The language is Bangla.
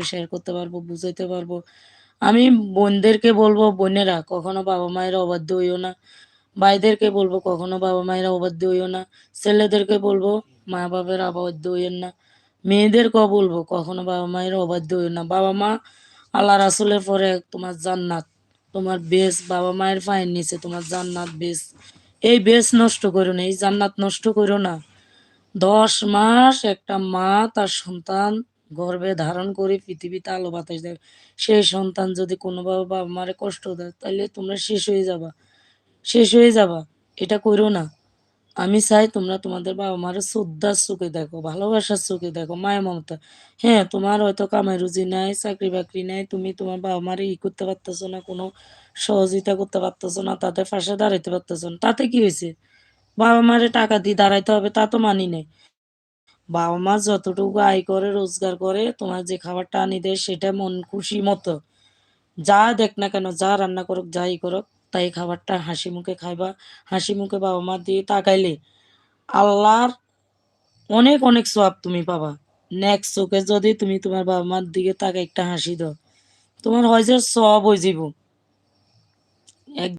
শেয়ার করতে পারবো, বুঝাইতে পারবো। আমি বোনদেরকে বলবো, বোনেরা কখনো বাবা-মায়ের অবাধ্য হইও না। ভাইদেরকে বলবো কখনো বাবা-মায়ের অবাধ্য হইও না। ছেলেদেরকে বলবো মা-বাবার অবাধ্য হইয়েন না। মেয়েদেরকেও বলবো কখনো বাবা-মায়ের অবাধ্য হইও না। বাবা-মা আল্লাহ রাসূলের পরে তোমার জান্নাত, তোমার বেশ বাবা-মায়ের পায়ের নিচে তোমার জান্নাত বেশ। এই বেশ নষ্ট করো না, এই জান্নাত নষ্ট করো না। ১০ মাস একটা মা তার সন্তান গর্ভে ধারণ করে পৃথিবীতে আলো বাতাস দেয়। সেই সন্তান যদি কোনোভাবে বাবা-মারে কষ্ট দেয়, তাইলে তোমরা শেষ হয়ে যাবা। শেষ হয়ে যাবা। এটা কইরো না। আমি চাই তোমরা তোমাদের বাবা-মারে শ্রদ্ধার চোখে দেখো, ভালোবাসার চোখে দেখো, মায়া মমতা। হ্যাঁ, তোমার হয়তো কামাই রুজি নাই, চাকরি-বাকরি নাই। তুমি তোমার বাবা-মারে করতে পারতেছো না, কোনো সহযোগিতা করতে পারতেছো না, তাদের পাশে দাঁড়াইতে পারতেছো না। তাতে কি হইছে? বাবা-মারে টাকা দিয়ে দাঁড়াইতে হবে তা তো মানি নাই। বাবা-মা যতটুকু আয় করে, রোজগার করে, তোমার যে খাবারটা আনি দেয় সেটা মন খুশি মতো যা দেখ না কেন, যা রান্না করুক, যাই করুক, তাই খাবারটা হাসি মুখে খাইবা। হাসি মুখে বাবা-মার দিকে তাকাইলে আল্লাহর অনেক, অনেক সওয়াব তুমি পাবা। নেক্সট চোখে যদি তুমি তোমার বাবা-মার দিকে তাকায় একটা হাসি দাও, তোমার হয় যে সওয়াব হয়ে যাইব।